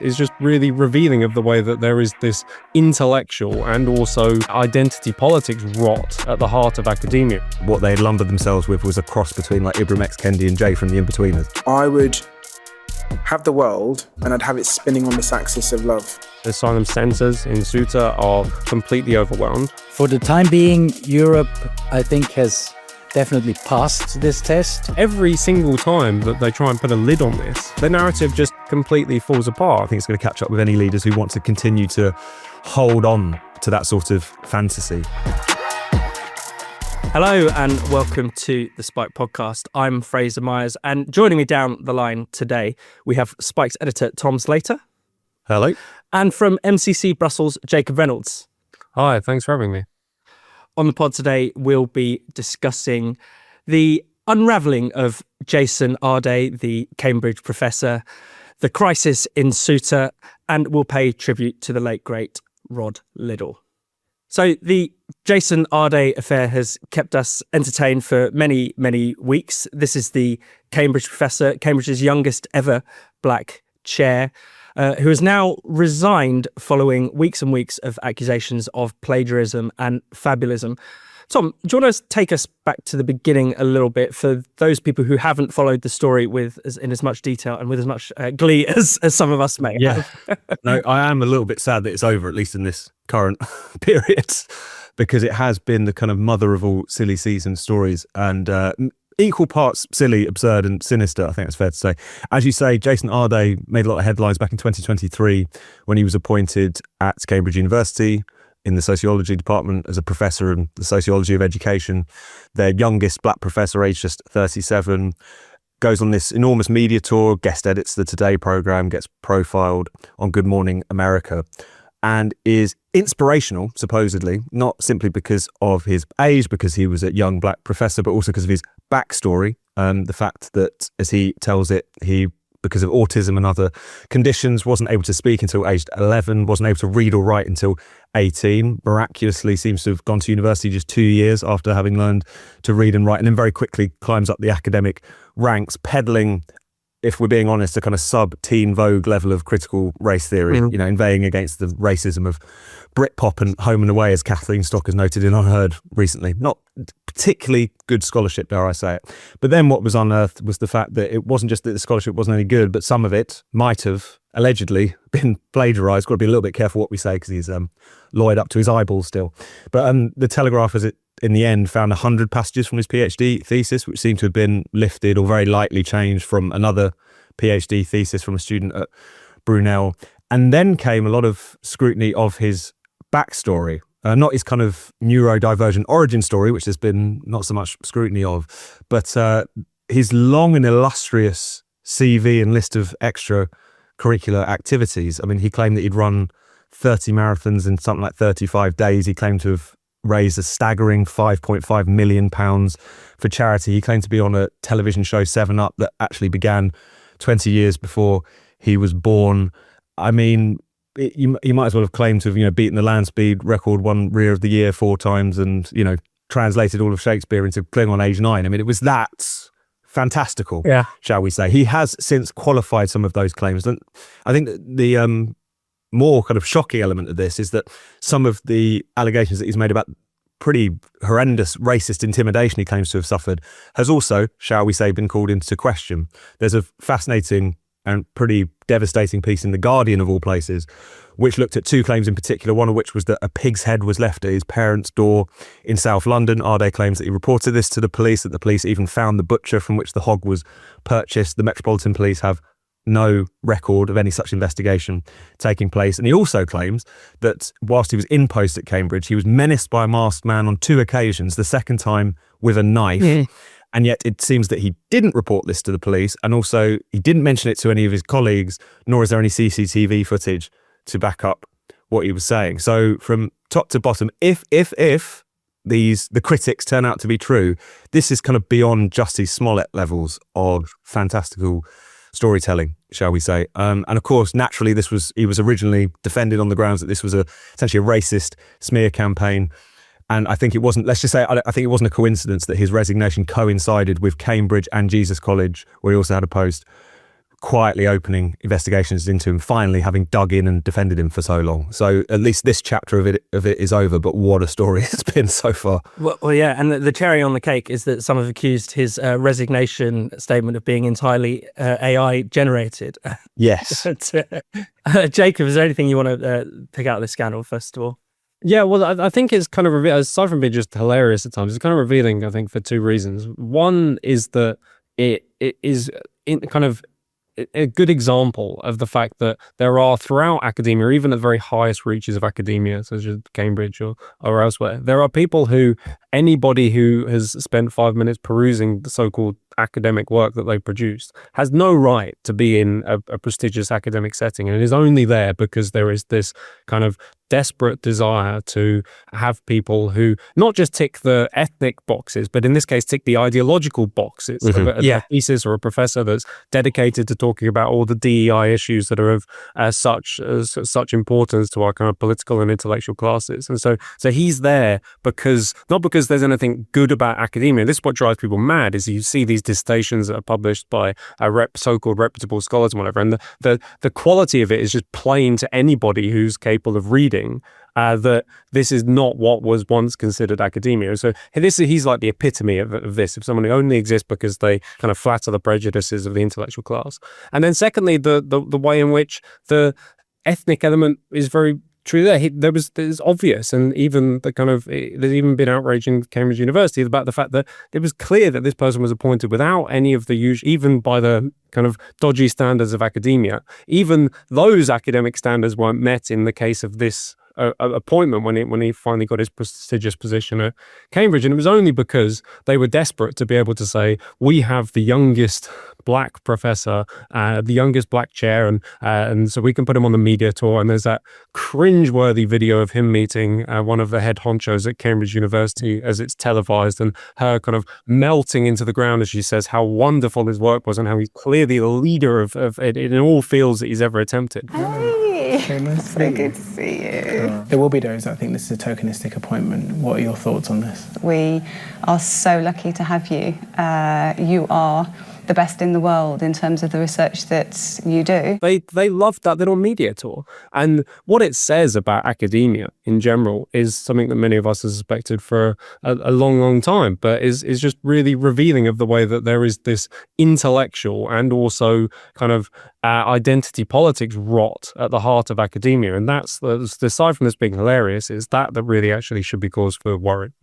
is just really revealing of the way that there is this intellectual and also identity politics rot at the heart of academia. What they lumbered themselves with was a cross between like Ibram X. Kendi and Jay from the Inbetweeners. I would have the world and I'd have it spinning on this axis of love. The asylum centres in Ceuta are completely overwhelmed. For the time being, Europe, I think, has definitely passed this test. Every single time that they try and put a lid on this, the narrative just completely falls apart. I think it's going to catch up with any leaders who want to continue to hold on to that sort of fantasy. Hello and welcome to the Spike podcast. I'm Fraser Myers, and joining me down the line today, we have Spike's editor, Tom Slater. Hello. And from MCC Brussels, Jacob Reynolds. Hi, thanks for having me. On the pod today, we'll be discussing the unravelling of Jason Arday, the Cambridge professor, the crisis in Ceuta, and we'll pay tribute to the late, great Rod Liddle. So the Jason Arday affair has kept us entertained for many, many weeks. This is the Cambridge professor, Cambridge's youngest ever black chair, who has now resigned following weeks and weeks of accusations of plagiarism and fabulism. Tom, do you want to take us back to the beginning a little bit for those people who haven't followed the story in as much detail and with as much glee as some of us may have? No, I am a little bit sad that it's over, at least in this current period, because it has been the kind of mother of all silly season stories and equal parts silly, absurd and sinister, I think it's fair to say. As you say, Jason Arday made a lot of headlines back in 2023 when he was appointed at Cambridge University in the sociology department as a professor in the sociology of education. Their youngest black professor, aged just 37, goes on this enormous media tour, guest edits the Today programme, gets profiled on Good Morning America, and is inspirational, supposedly, not simply because of his age, because he was a young black professor, but also because of his backstory. The fact that, as he tells it, he, because of autism and other conditions, wasn't able to speak until aged 11, wasn't able to read or write until 18, miraculously seems to have gone to university just 2 years after having learned to read and write, and then very quickly climbs up the academic ranks, peddling, if we're being honest, a kind of sub-teen Vogue level of critical race theory, you know, inveighing against the racism of Britpop and Home and Away, as Kathleen Stock has noted in Unheard recently. Not particularly good scholarship, dare I say it. But then what was unearthed was the fact that it wasn't just that the scholarship wasn't any good, but some of it might have allegedly been plagiarised. Got to be a little bit careful what we say because he's lawyered up to his eyeballs still. But the Telegraph, as it in the end, found 100 passages from his PhD thesis, which seemed to have been lifted or very lightly changed from another PhD thesis from a student at Brunel. And then came a lot of scrutiny of his backstory, not his kind of neurodivergent origin story, which there's been not so much scrutiny of, but his long and illustrious CV and list of extracurricular activities. I mean, he claimed that he'd run 30 marathons in something like 35 days. He claimed to have raised a staggering £5.5 million for charity. He claimed to be on a television show, 7 Up, that actually began 20 years before he was born. I mean, you might as well have claimed to have, beaten the land speed record, won Rear of the Year 4 times, and, translated all of Shakespeare into Klingon age 9. I mean, it was that fantastical, shall we say. He has since qualified some of those claims. And I think that the more kind of shocking element of this is that some of the allegations that he's made about pretty horrendous racist intimidation he claims to have suffered has also, shall we say, been called into question. There's a fascinating and pretty devastating piece in The Guardian, of all places, which looked at 2 claims in particular, one of which was that a pig's head was left at his parents' door in South London. Arday claims that he reported this to the police, that the police even found the butcher from which the hog was purchased. The Metropolitan Police have no record of any such investigation taking place. And he also claims that whilst he was in post at Cambridge, he was menaced by a masked man on 2 occasions, the second time with a knife. And yet it seems that he didn't report this to the police, and also he didn't mention it to any of his colleagues, nor is there any CCTV footage to back up what he was saying. So from top to bottom, if the critics turn out to be true, this is kind of beyond Jussie Smollett levels of fantastical storytelling, shall we say. And of course, naturally, he was originally defended on the grounds that this was essentially a racist smear campaign. And I think it wasn't, let's just say, I think it wasn't a coincidence that his resignation coincided with Cambridge and Jesus College, where he also had a post, quietly opening investigations into him, finally having dug in and defended him for so long. So at least this chapter of it is over, but what a story it's been so far. Well, yeah, and the cherry on the cake is that some have accused his resignation statement of being entirely AI generated. Yes. Jacob, is there anything you want to pick out of this scandal, first of all? Yeah, well, I think it's kind of, aside from being just hilarious at times, it's kind of revealing, I think, for two reasons. One is that it is kind of a good example of the fact that there are throughout academia, even at the very highest reaches of academia, such as Cambridge or elsewhere, there are people who, anybody who has spent 5 minutes perusing the so-called academic work that they produced has no right to be in a prestigious academic setting, and it is only there because there is this kind of desperate desire to have people who not just tick the ethnic boxes, but in this case tick the ideological boxes of a thesis or a professor that's dedicated to talking about all the DEI issues that are of such importance to our kind of political and intellectual classes. And so he's there because, not because there's anything good about academia. This is what drives people mad, is you see these dissertations that are published by so-called reputable scholars and whatever, and the quality of it is just plain to anybody who's capable of reading that this is not what was once considered academia. So he's like the epitome of this, of someone who only exists because they kind of flatter the prejudices of the intellectual class. And then secondly, the way in which the ethnic element is very true there. There's obvious, and even the kind of, there's even been outrage in Cambridge University about the fact that it was clear that this person was appointed without any of the usual, even by the kind of dodgy standards of academia. Even those academic standards weren't met in the case of this appointment when he finally got his prestigious position at Cambridge. And it was only because they were desperate to be able to say, we have the youngest black professor, the youngest black chair, and so we can put him on the media tour. And there's that cringe-worthy video of him meeting one of the head honchos at Cambridge University as it's televised, and her kind of melting into the ground as she says how wonderful his work was and how he's clearly the leader of it in all fields that he's ever attempted. Hey, nice so good to see you. There will be those that think this is a tokenistic appointment. What are your thoughts on this? We are so lucky to have you. You are the best in the world in terms of the research that you do. They loved that little media tour. And what it says about academia in general is something that many of us have suspected for a long, long time, but is just really revealing of the way that there is this intellectual and also kind of identity politics rot at the heart of academia. And that's, aside from this being hilarious, is that really actually should be cause for worry.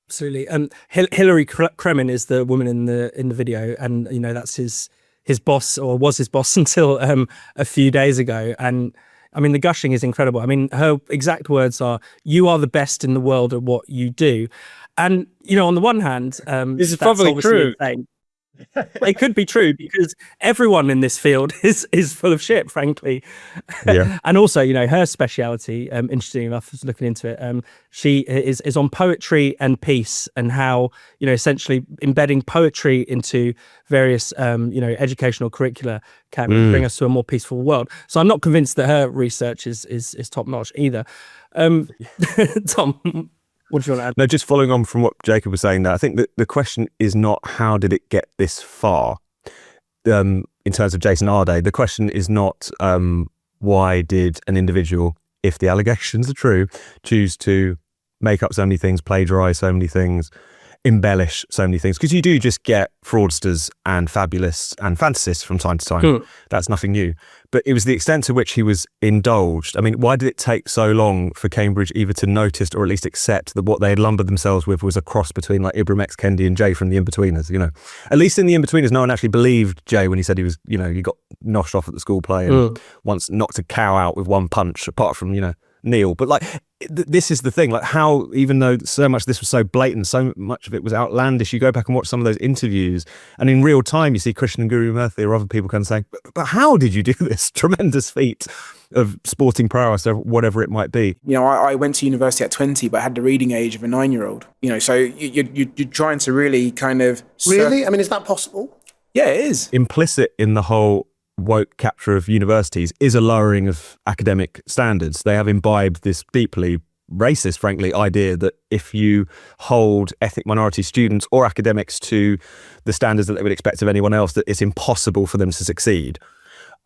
Absolutely. Hillary Kremen is the woman in the video, and you know that's his boss, or was his boss until a few days ago. And I mean, the gushing is incredible. I mean, her exact words are, "You are the best in the world at what you do." And you know, on the one hand, this is probably true. It could be true because everyone in this field is full of shit, frankly. Yeah. And also, you know, her speciality, interesting enough, I was looking into it. She is on poetry and peace, and how, you know, essentially embedding poetry into various, you know, educational curricula can bring us to a more peaceful world. So I'm not convinced that her research is top notch either. Tom, what do you want to add? No, just following on from what Jacob was saying there, I think that the question is not how did it get this far in terms of Jason Arday. The question is not why did an individual, if the allegations are true, choose to make up so many things, plagiarize so many things, embellish so many things, because you do just get fraudsters and fabulists and fantasists from time to time. That's nothing new. But it was the extent to which he was indulged. I mean, why did it take so long for Cambridge either to notice or at least accept that what they had lumbered themselves with was a cross between like Ibram X. Kendi and Jay from the In-Betweeners? You know, at least in the In-Betweeners, no one actually believed Jay when he said he was, you know, he got noshed off at the school play and once knocked a cow out with one punch, apart from, you know, Neil. But like, this is the thing, like how, even though so much of this was so blatant, so much of it was outlandish, you go back and watch some of those interviews and in real time you see Christian and Guru Murthy or other people kind of saying, but how did you do this tremendous feat of sporting prowess or whatever it might be? You know, I went to university at 20 but had the reading age of a 9-year-old, you know, so you're trying to really kind of really, I mean, is that possible? Yeah, it is. Implicit in the whole woke capture of universities is a lowering of academic standards. They have imbibed this deeply racist, frankly, idea that if you hold ethnic minority students or academics to the standards that they would expect of anyone else, that it's impossible for them to succeed.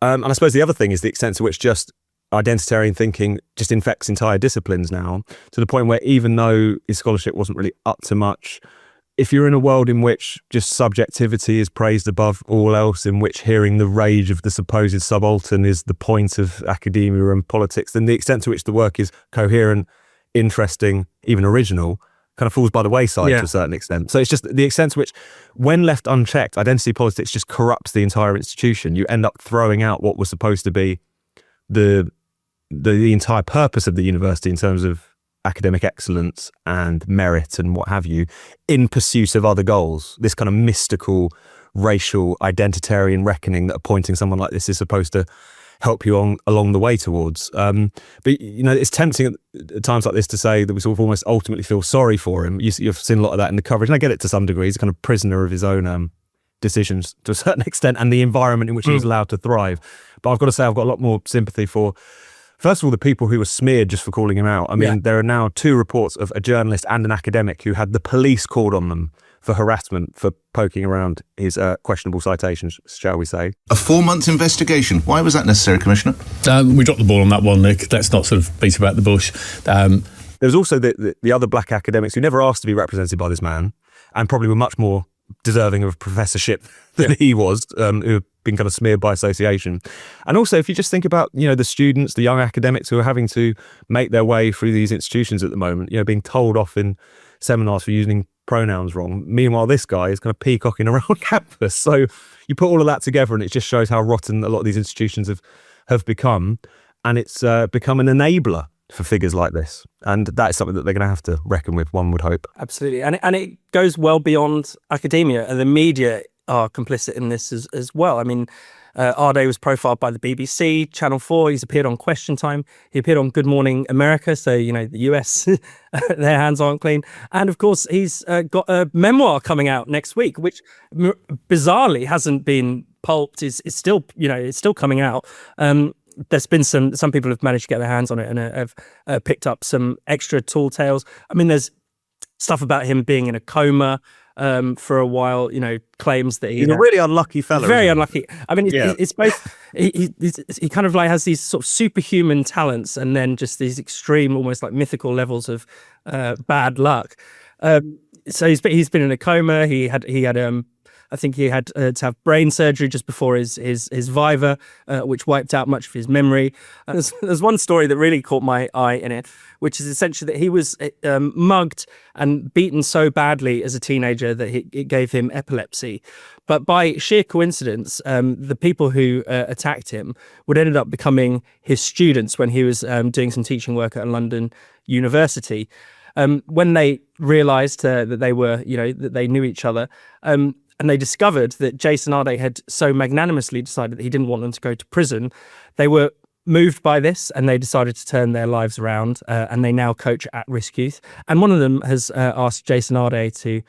And I suppose the other thing is the extent to which just identitarian thinking just infects entire disciplines now, to the point where even though his scholarship wasn't really up to much, if you're in a world in which just subjectivity is praised above all else, in which hearing the rage of the supposed subaltern is the point of academia and politics, then the extent to which the work is coherent, interesting, even original, kind of falls by the wayside to a certain extent. So it's just the extent to which, when left unchecked, identity politics just corrupts the entire institution. You end up throwing out what was supposed to be the entire purpose of the university in terms of academic excellence and merit and what have you, in pursuit of other goals. This kind of mystical, racial, identitarian reckoning that appointing someone like this is supposed to help you along the way towards. But it's tempting at times like this to say that we sort of almost ultimately feel sorry for him. You've seen a lot of that in the coverage, and I get it to some degree. He's a kind of prisoner of his own decisions to a certain extent, and the environment in which he was allowed to thrive. But I've got to say, I've got a lot more sympathy for, first of all, the people who were smeared just for calling him out. I mean, there are now 2 reports of a journalist and an academic who had the police called on them for harassment for poking around his questionable citations, shall we say. A 4-month investigation. Why was that necessary, Commissioner? We dropped the ball on that one, Nick. Let's not sort of beat about the bush. There was also the other black academics who never asked to be represented by this man, and probably were much more deserving of a professorship than he was, who have been kind of smeared by association. And also, if you just think about, the students, the young academics who are having to make their way through these institutions at the moment, being told off in seminars for using pronouns wrong. Meanwhile, this guy is kind of peacocking around campus. So you put all of that together and it just shows how rotten a lot of these institutions have become. And it's become an enabler for figures like this. And that is something that they're going to have to reckon with, one would hope. Absolutely. And it goes well beyond academia, and the media are complicit in this as well. I mean, Arday was profiled by the BBC, Channel 4. He's appeared on Question Time. He appeared on Good Morning America. So, the US, their hands aren't clean. And of course, he's got a memoir coming out next week, which bizarrely hasn't been pulped. Is still, it's still coming out. There's been some people have managed to get their hands on it and have picked up some extra tall tales. I mean, there's stuff about him being in a coma for a while, claims that he's a really unlucky fellow. Very unlucky. I mean, it's both, he kind of like has these sort of superhuman talents and then just these extreme, almost like mythical levels of bad luck. So he's been in a coma. He had I think he had to have brain surgery just before his Viva, which wiped out much of his memory. There's one story that really caught my eye in it, which is essentially that he was mugged and beaten so badly as a teenager that it gave him epilepsy. But by sheer coincidence, the people who attacked him would end up becoming his students when he was doing some teaching work at a London university. When they realised that they were, that they knew each other, and they discovered that Jason Arday had so magnanimously decided that he didn't want them to go to prison, they were moved by this and they decided to turn their lives around, and they now coach at-risk youth. And one of them has asked Jason Arday to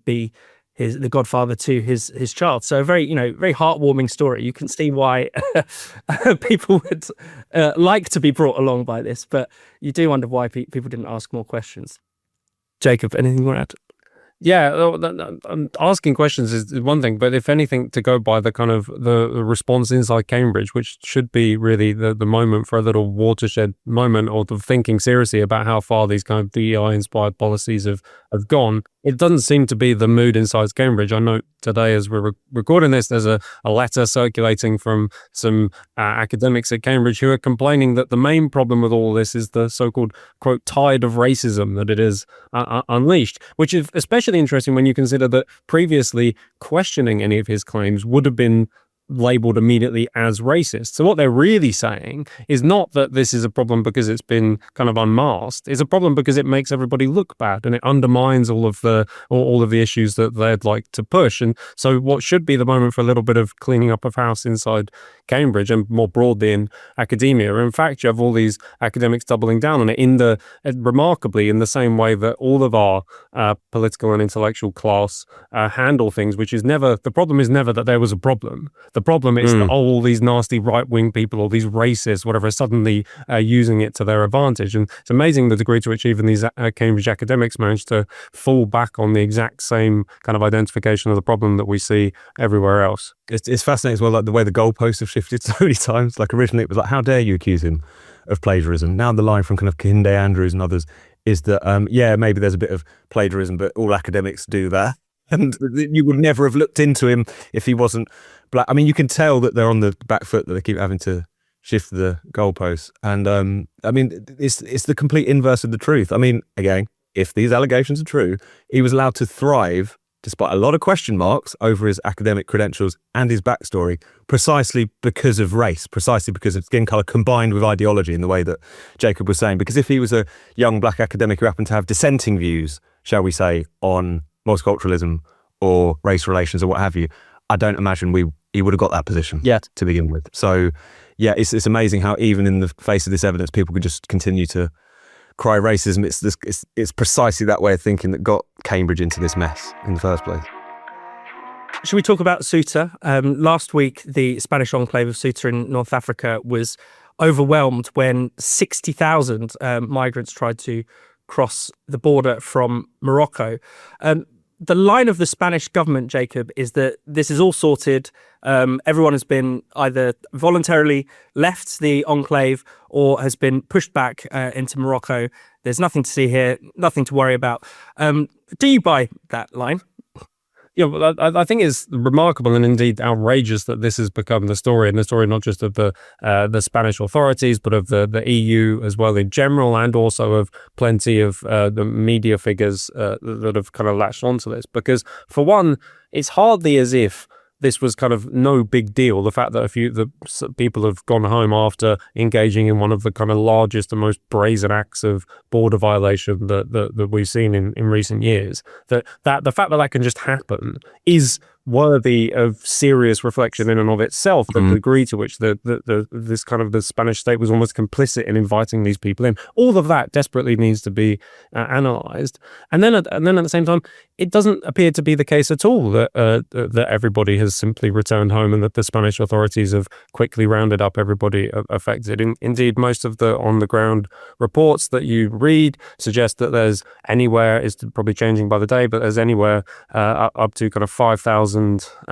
be the godfather to his child. So a very, very heartwarming story. You can see why people would like to be brought along by this, but you do wonder why people didn't ask more questions. Jacob, anything you want to add? Yeah, asking questions is one thing, but if anything, to go by the kind of the response inside Cambridge, which should be really the moment for a little watershed moment, or the thinking seriously about how far these kind of DEI-inspired policies have gone. It doesn't seem to be the mood inside Cambridge. I know today, as we're recording this, there's a letter circulating from some academics at Cambridge who are complaining that the main problem with all this is the so-called, quote, tide of racism that it is unleashed, which is especially interesting when you consider that previously questioning any of his claims would have been labeled immediately as racist. So what they're really saying is not that this is a problem because it's been kind of unmasked. It's a problem because it makes everybody look bad and it undermines all of the issues that they'd like to push. And so what should be the moment for a little bit of cleaning up of house inside Cambridge and more broadly in academia. In fact, you have all these academics doubling down on it remarkably in the same way that all of our political and intellectual class handle things, which is never, the problem is never that there was a problem. The the problem. It's that all these nasty right-wing people, all these racists, whatever, are suddenly using it to their advantage. And it's amazing the degree to which even these Cambridge academics managed to fall back on the exact same kind of identification of the problem that we see everywhere else. It's fascinating as well, like the way the goalposts have shifted so many times. Like originally it was like, how dare you accuse him of plagiarism? Now the line from kind of Kinde Andrews and others is that, yeah, maybe there's a bit of plagiarism, but all academics do that. And you would never have looked into him if he wasn't black. I mean, you can tell that they're on the back foot, that they keep having to shift the goalposts. And I mean, it's the complete inverse of the truth. I mean, again, if these allegations are true, he was allowed to thrive despite a lot of question marks over his academic credentials and his backstory, precisely because of race, precisely because of skin colour combined with ideology, in the way that Jacob was saying. Because if he was a young black academic who happened to have dissenting views, shall we say, on multiculturalism or race relations or what have you, I don't imagine he would have got that position to begin with. So, yeah, it's amazing how even in the face of this evidence, people could just continue to cry racism. It's precisely that way of thinking that got Cambridge into this mess in the first place. Should we talk about Ceuta? Last week, the Spanish enclave of Ceuta in North Africa was overwhelmed when 60,000 migrants tried to cross the border from Morocco. The line of the Spanish government, Jacob, is that this is all sorted. Everyone has been either voluntarily left the enclave or has been pushed back into Morocco. There's nothing to see here, nothing to worry about. Do you buy that line? Yeah, well, I think it's remarkable and indeed outrageous that this has become the story, and the story not just of the Spanish authorities, but of the EU as well in general, and also of plenty of the media figures that have kind of latched onto this. Because for one, it's hardly as if this was kind of no big deal. The fact that the people have gone home after engaging in one of the kind of largest and most brazen acts of border violation that we've seen in recent years, that the fact that that can just happen is worthy of serious reflection in and of itself. The degree to which this kind of the Spanish state was almost complicit in inviting these people in, all of that desperately needs to be analysed. And then at the same time, it doesn't appear to be the case at all that everybody has simply returned home and that the Spanish authorities have quickly rounded up everybody affected. Indeed, most of the on the ground reports that you read suggest that there's anywhere, is probably changing by the day, but there's anywhere up to kind of 5,000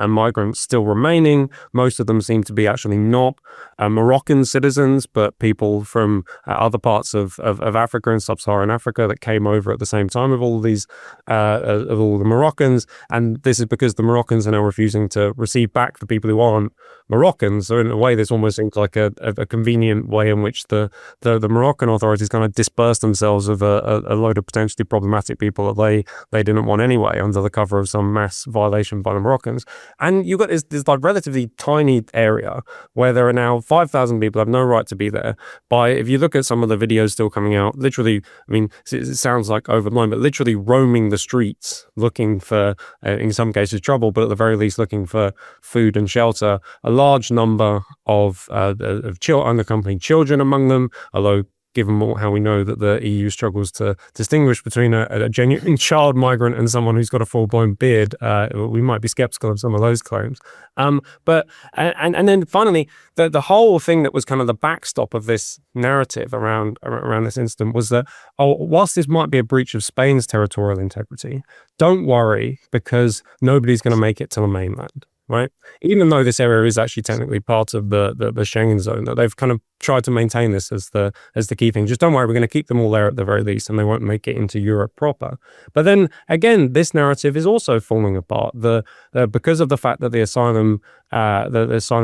migrants still remaining. Most of them seem to be actually not Moroccan citizens, but people from other parts of Africa and sub-Saharan Africa that came over at the same time of all these of all the Moroccans. And this is because the Moroccans are now refusing to receive back the people who aren't Moroccans. So in a way, this almost seems like a convenient way in which the Moroccan authorities kind of disperse themselves of a load of potentially problematic people that they didn't want anyway, under the cover of some mass violation by the Moroccans. And you've got this like relatively tiny area where there are now 5,000 people have no right to be there. If you look at some of the videos still coming out, literally, I mean, it sounds like overblown, but literally roaming the streets looking for, in some cases, trouble, but at the very least looking for food and shelter. A large number of unaccompanied children among them, although given how we know that the EU struggles to distinguish between a genuine child migrant and someone who's got a full-blown beard, we might be skeptical of some of those claims. But then finally, the whole thing that was kind of the backstop of this narrative around this incident was that, whilst this might be a breach of Spain's territorial integrity, don't worry, because nobody's going to make it to the mainland. Right, even though this area is actually technically part of the Schengen zone, that they've kind of tried to maintain this as the key thing. Just don't worry, we're going to keep them all there at the very least, and they won't make it into Europe proper. But then again, this narrative is also falling apart. Because of the fact that the asylum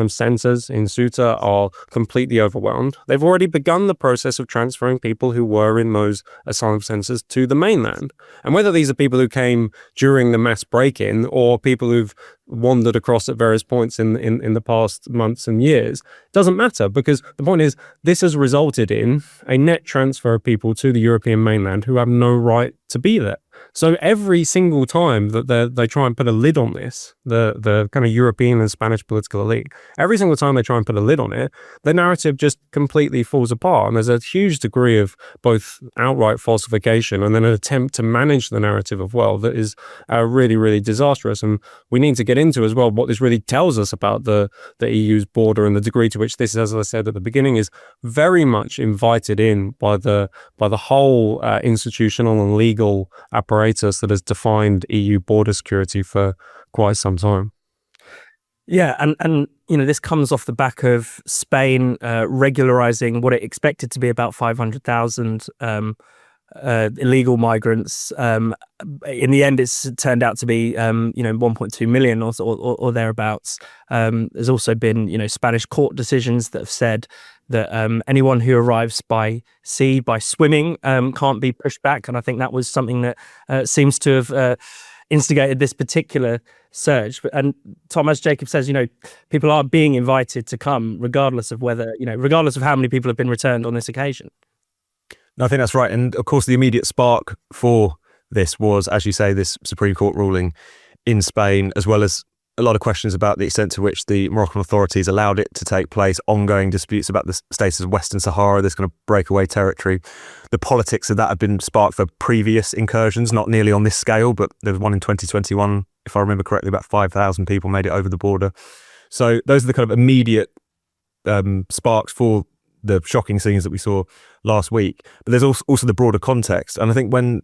centres in Ceuta are completely overwhelmed, they've already begun the process of transferring people who were in those asylum centres to the mainland. And whether these are people who came during the mass break-in or people who've wandered across at various points in the past months and years, doesn't matter, because the point is this has resulted in a net transfer of people to the European mainland who have no right to be there. So every single time that they try and put a lid on this, the kind of European and Spanish political elite, every single time they try and put a lid on it, the narrative just completely falls apart. And there's a huge degree of both outright falsification and then an attempt to manage the narrative of well that is really, really disastrous. And we need to get into as well what this really tells us about the EU's border and the degree to which this, as I said at the beginning, is very much invited in by the whole institutional and legal apparatus that has defined EU border security for quite some time. Yeah, and this comes off the back of Spain regularizing what it expected to be about 500,000 illegal migrants. In the end, it's turned out to be 1.2 million or thereabouts. There's also been Spanish court decisions that have said that anyone who arrives by sea by swimming can't be pushed back, and I think that was something that seems to have instigated this particular surge. And Tom, as Jacob says, people are being invited to come regardless of whether regardless of how many people have been returned on this occasion. No, I think that's right. And of course, the immediate spark for this was, as you say, this Supreme Court ruling in Spain, as well as a lot of questions about the extent to which the Moroccan authorities allowed it to take place, ongoing disputes about the status of Western Sahara, this kind of breakaway territory. The politics of that have been sparked for previous incursions, not nearly on this scale, but there was one in 2021, if I remember correctly, about 5,000 people made it over the border. So those are the kind of immediate sparks for the shocking scenes that we saw last week. But there's also the broader context. And I think when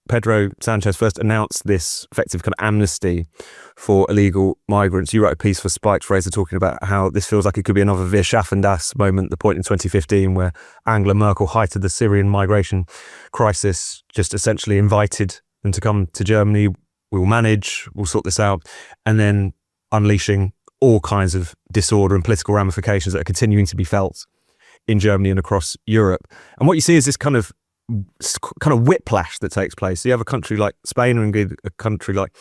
Pedro Sanchez first announced this effective kind of amnesty for illegal migrants, you wrote a piece for Spiked Fraser talking about how this feels like it could be another Wir schaffen das moment, the point in 2015 where Angela Merkel heightened the Syrian migration crisis, just essentially invited them to come to Germany. We will manage, we'll sort this out, and then unleashing all kinds of disorder and political ramifications that are continuing to be felt in Germany and across Europe. And what you see is this kind of whiplash that takes place. So you have a country like Spain and indeed a country like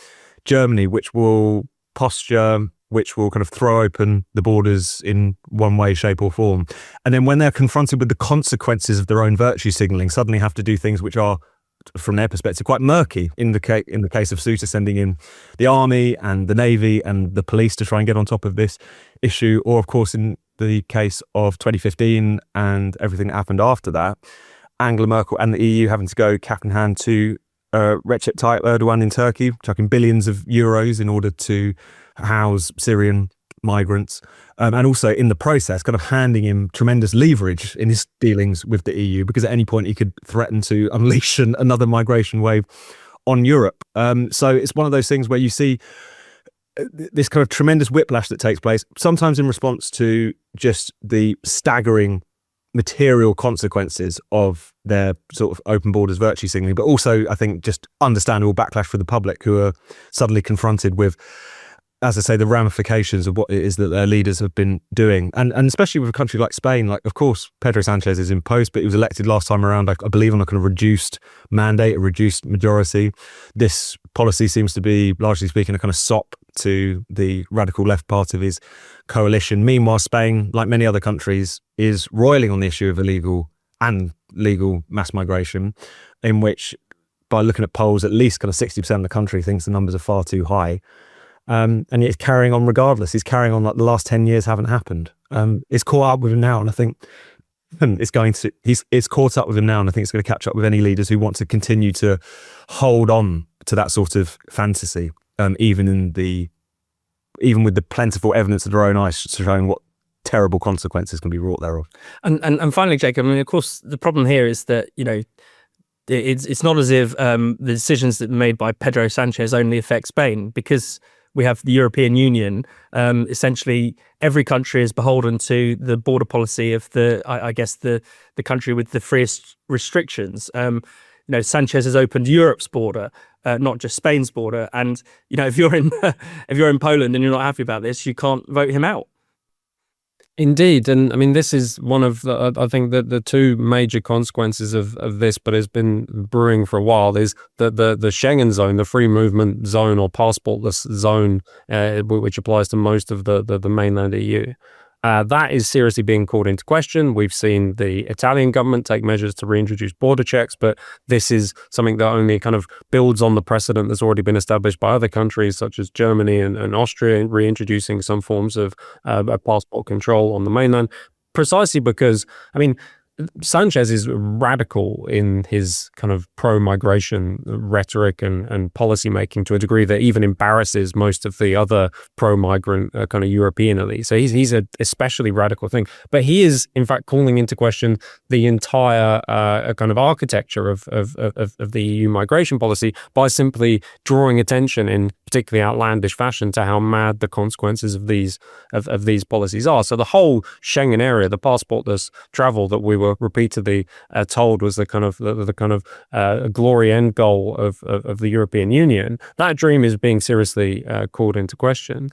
Germany, which will posture, which will kind of throw open the borders in one way, shape or form. And then when they're confronted with the consequences of their own virtue signalling, suddenly have to do things which are, from their perspective, quite murky. In the case of Ceuta, sending in the army and the navy and the police to try and get on top of this issue, or of course in the case of 2015 and everything that happened after that, Angela Merkel and the EU having to go cap in hand to Recep Tayyip Erdogan in Turkey, chucking billions of euros in order to house Syrian migrants, and also in the process kind of handing him tremendous leverage in his dealings with the EU, because at any point he could threaten to unleash another migration wave on Europe. So it's one of those things where you see this kind of tremendous whiplash that takes place, sometimes in response to just the staggering material consequences of their sort of open borders virtue signaling, but also I think just understandable backlash for the public who are suddenly confronted with, as I say, the ramifications of what it is that their leaders have been doing. And especially with a country like Spain, like, of course, Pedro Sanchez is in post, but he was elected last time around, I believe, on a kind of reduced mandate, a reduced majority. This policy seems to be, largely speaking, a kind of sop to the radical left part of his coalition. Meanwhile, Spain, like many other countries, is roiling on the issue of illegal and legal mass migration, in which, by looking at polls, at least kind of 60% of the country thinks the numbers are far too high. And it's carrying on regardless. He's carrying on like the last 10 years haven't happened. It's caught up with him now, and I think it's caught up with him now, and I think it's going to catch up with any leaders who want to continue to hold on to that sort of fantasy, even with the plentiful evidence of their own eyes showing what terrible consequences can be wrought thereof. And finally, Jacob, I mean, of course, the problem here is that it's not as if the decisions that were made by Pedro Sanchez only affect Spain, because we have the European Union. Essentially, every country is beholden to the border policy of the country with the freest restrictions. Sanchez has opened Europe's border, not just Spain's border. And if you're in Poland and you're not happy about this, you can't vote him out. Indeed, and I mean, this is one of I think that the two major consequences of this, but has been brewing for a while, is the Schengen zone, the free movement zone or passportless zone, which applies to most of the mainland EU. That is seriously being called into question. We've seen the Italian government take measures to reintroduce border checks, but this is something that only kind of builds on the precedent that's already been established by other countries such as Germany and Austria, reintroducing some forms of passport control on the mainland, precisely because, I mean, Sanchez is radical in his kind of pro-migration rhetoric and policy making to a degree that even embarrasses most of the other pro-migrant kind of European elite. So he's a especially radical thing. But he is, in fact, calling into question the entire kind of architecture of the EU migration policy by simply drawing attention in particularly outlandish fashion to how mad the consequences of these policies are. So the whole Schengen area, the passportless travel that we were repeatedly told was the kind of glory end goal of the European Union, that dream is being seriously called into question.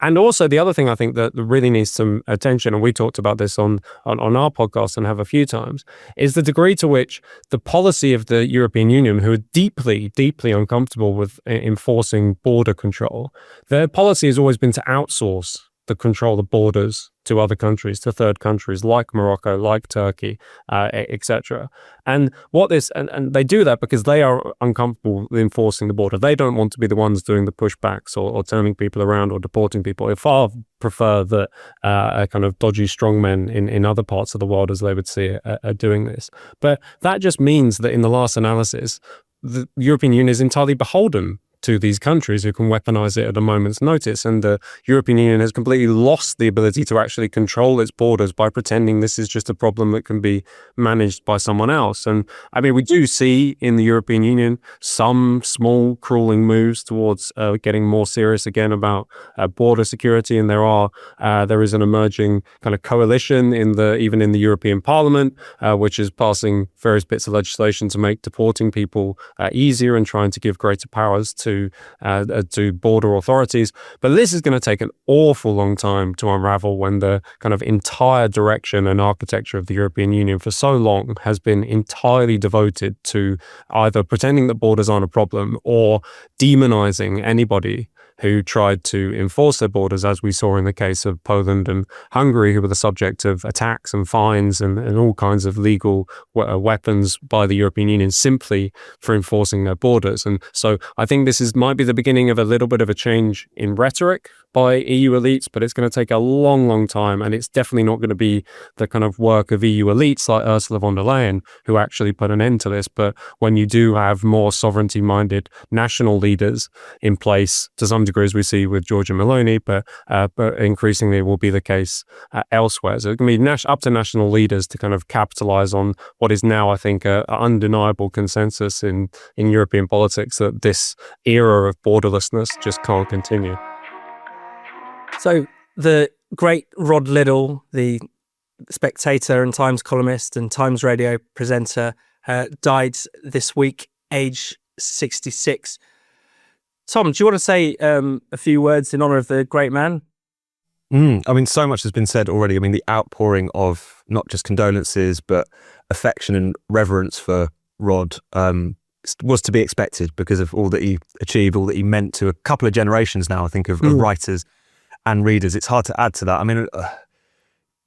And also the other thing I think that really needs some attention, and we talked about this on our podcast and have a few times, is the degree to which the policy of the European Union, who are deeply, deeply uncomfortable with enforcing border control, their policy has always been to outsource the control of borders to other countries, to third countries like Morocco, like Turkey, etc. And and they do that because they are uncomfortable with enforcing the border. They don't want to be the ones doing the pushbacks or turning people around or deporting people. They far prefer that kind of dodgy strongmen in other parts of the world, as they would see it, are doing this. But that just means that in the last analysis, the European Union is entirely beholden to these countries who can weaponize it at a moment's notice. And the European Union has completely lost the ability to actually control its borders by pretending this is just a problem that can be managed by someone else. And I mean, we do see in the European Union some small crawling moves towards getting more serious again about border security. And there is an emerging kind of coalition even in the European Parliament, which is passing various bits of legislation to make deporting people easier and trying to give greater powers to border authorities. But this is going to take an awful long time to unravel when the kind of entire direction and architecture of the European Union for so long has been entirely devoted to either pretending that borders aren't a problem or demonizing anybody who tried to enforce their borders, as we saw in the case of Poland and Hungary, who were the subject of attacks and fines and all kinds of legal weapons by the European Union simply for enforcing their borders. And so I think this might be the beginning of a little bit of a change in rhetoric by EU elites, but it's going to take a long, long time. And it's definitely not going to be the kind of work of EU elites like Ursula von der Leyen who actually put an end to this. But when you do have more sovereignty-minded national leaders in place, to some degree, as we see with Giorgia Meloni, but increasingly it will be the case elsewhere. So it can be up to national leaders to kind of capitalize on what is now, I think, an undeniable consensus in European politics that this era of borderlessness just can't continue. So the great Rod Liddle, the Spectator and Times columnist and Times radio presenter, died this week, age 66. Tom, do you want to say a few words in honor of the great man? I mean, so much has been said already. I mean, the outpouring of not just condolences, but affection and reverence for Rod was to be expected because of all that he achieved, all that he meant to a couple of generations now, I think, of writers and readers. It's hard to add to that. I mean,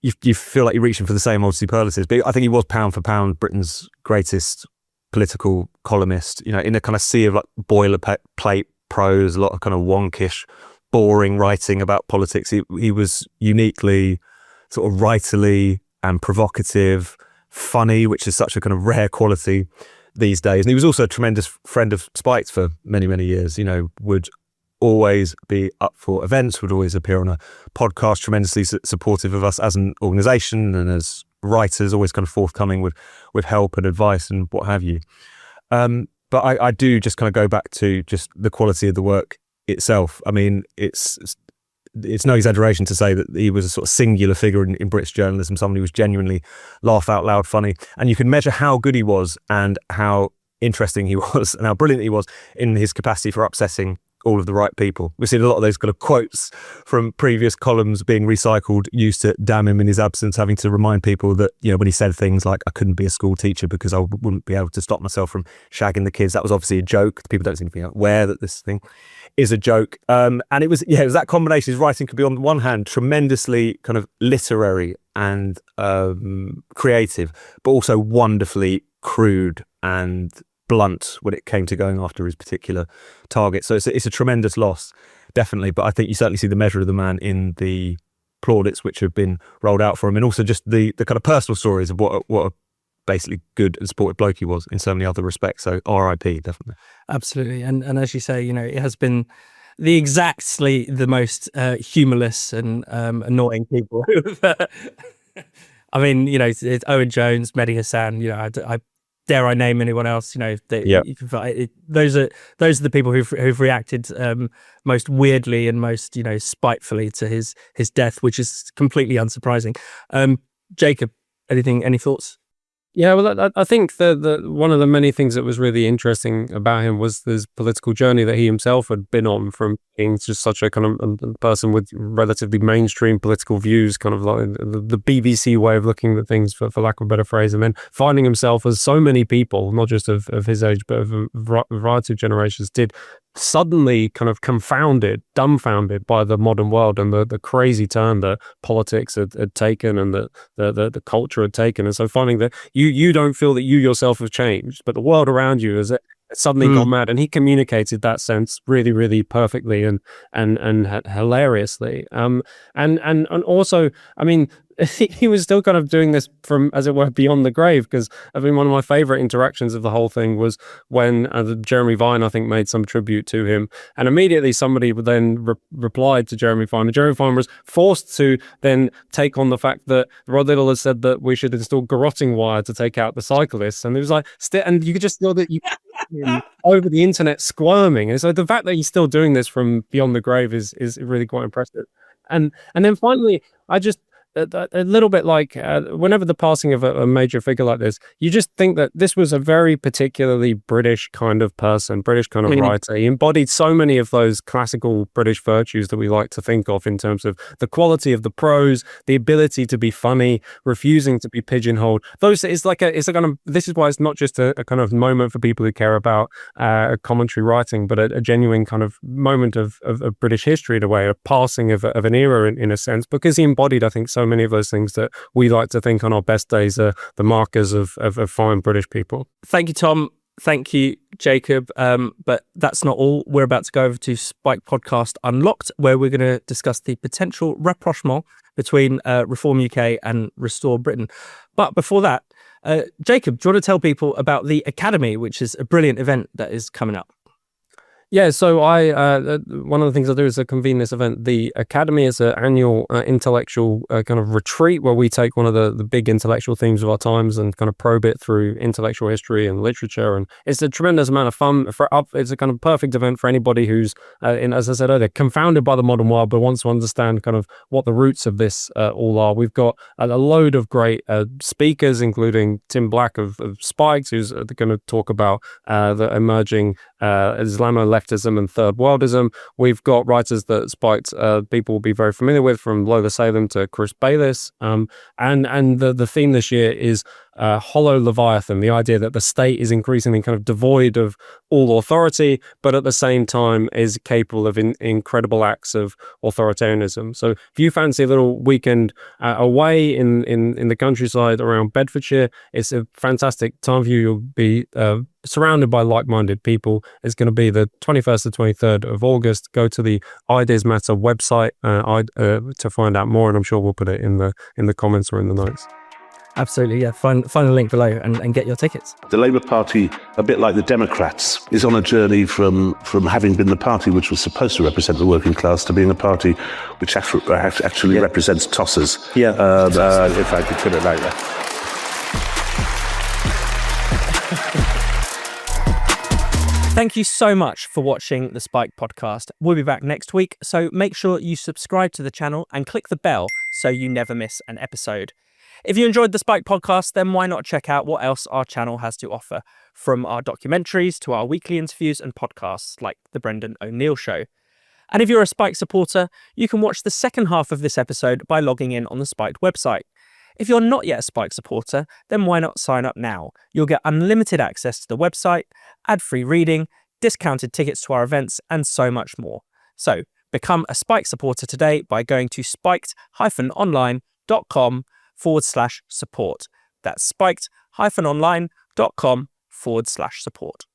you feel like you're reaching for the same old superlatives, but I think he was pound for pound Britain's greatest political columnist, you know, in a kind of sea of like boilerplate prose, a lot of kind of wonkish, boring writing about politics. He was uniquely sort of writerly and provocative, funny, which is such a kind of rare quality these days. And he was also a tremendous friend of Spike's for many, many years, you know, would always be up for events, would always appear on a podcast, tremendously supportive of us as an organisation and as writers, always kind of forthcoming with help and advice and what have you. But I do just kind of go back to just the quality of the work itself. I mean, it's no exaggeration to say that he was a sort of singular figure in British journalism, someone who was genuinely laugh out loud funny. And you can measure how good he was and how interesting he was and how brilliant he was in his capacity for upsetting all of the right people. We've seen a lot of those kind of quotes from previous columns being recycled, used to damn him in his absence, having to remind people that, you know, when he said things like, I couldn't be a school teacher because I wouldn't be able to stop myself from shagging the kids. That was obviously a joke. People don't seem to be aware that this thing is a joke. And it was that combination. His writing could be, on the one hand, tremendously kind of literary and creative, but also wonderfully crude and blunt when it came to going after his particular target. So it's a tremendous loss, definitely. But I think you certainly see the measure of the man in the plaudits which have been rolled out for him, and also just the kind of personal stories of what a basically good and sportive bloke he was in so many other respects. So R.I.P. definitely. Absolutely. And as you say, you know, it has been exactly the most humorless and annoying people. I mean, you know, it's Owen Jones, Mehdi Hassan, you know, I dare I name anyone else? You know, those are the people who've reacted most weirdly and most, you know, spitefully to his death, which is completely unsurprising. Jacob, any thoughts? Yeah, well, I think the one of the many things that was really interesting about him was this political journey that he himself had been on, from being just such a kind of a person with relatively mainstream political views, kind of like the BBC way of looking at things, for lack of a better phrase, and then finding himself, as so many people, not just of his age, but of a variety of generations did, suddenly kind of dumbfounded by the modern world and the crazy turn that politics had taken and the culture had taken. And so finding that you don't feel that you yourself have changed, but the world around you has suddenly gone mad. And he communicated that sense really, really perfectly and hilariously. And also, I mean, he was still kind of doing this from, as it were, beyond the grave, because I mean, one of my favorite interactions of the whole thing was when Jeremy Vine, I think, made some tribute to him, and immediately somebody would then replied to Jeremy Vine, and Jeremy Vine was forced to then take on the fact that Rod Liddle has said that we should install garroting wire to take out the cyclists, and it was like, and you could just feel that you over the internet squirming, and so the fact that he's still doing this from beyond the grave is really quite impressive. And then finally, I just a little bit like whenever the passing of a major figure like this, you just think that this was a very particularly British kind of person, British kind of writer. He embodied so many of those classical British virtues that we like to think of in terms of the quality of the prose, the ability to be funny, refusing to be pigeonholed. It's a kind of, this is why it's not just a kind of moment for people who care about commentary writing, but a genuine kind of moment of British history in a way, a passing of an era in a sense, because he embodied, I think, so many of those things that we like to think on our best days are the markers of fine British people. Thank you, Tom. Thank you, Jacob. But that's not all. We're about to go over to Spike Podcast Unlocked, where we're going to discuss the potential rapprochement between Reform UK and Restore Britain. But before that, Jacob, do you want to tell people about the Academy, which is a brilliant event that is coming up? Yeah, so one of the things I do is I convene this event. The Academy is an annual intellectual kind of retreat where we take one of the big intellectual themes of our times and kind of probe it through intellectual history and literature. And it's a tremendous amount of fun. It's a kind of perfect event for anybody who's, as I said earlier, confounded by the modern world, but wants to understand kind of what the roots of this all are. We've got a load of great speakers, including Tim Black of Spikes, who's going to talk about the emerging Islamo-leftism and third worldism. We've got writers that Spiked people will be very familiar with, from Lola Salem to Chris Bayliss. And the theme this year is hollow Leviathan, the idea that the state is increasingly kind of devoid of all authority, but at the same time is capable of incredible acts of authoritarianism. So if you fancy a little weekend away in the countryside around Bedfordshire, it's a fantastic time for you. You'll be surrounded by like-minded people. It's going to be the 21st to 23rd of August. Go to the Ideas Matter website to find out more, and I'm sure we'll put it in the comments or in the notes. Absolutely, yeah. Find the link below and get your tickets. The Labour Party, a bit like the Democrats, is on a journey from having been the party which was supposed to represent the working class to being a party which actually represents tossers. Yeah. If I could put it like that. Thank you so much for watching the Spike podcast. We'll be back next week, so make sure you subscribe to the channel and click the bell so you never miss an episode. If you enjoyed the Spike podcast, then why not check out what else our channel has to offer, from our documentaries to our weekly interviews and podcasts like The Brendan O'Neill Show. And if you're a Spike supporter, you can watch the second half of this episode by logging in on the Spike website. If you're not yet a Spike supporter, then why not sign up now? You'll get unlimited access to the website, ad-free reading, discounted tickets to our events, and so much more. So, become a Spike supporter today by going to spiked-online.com/support. That's spiked-online.com/support.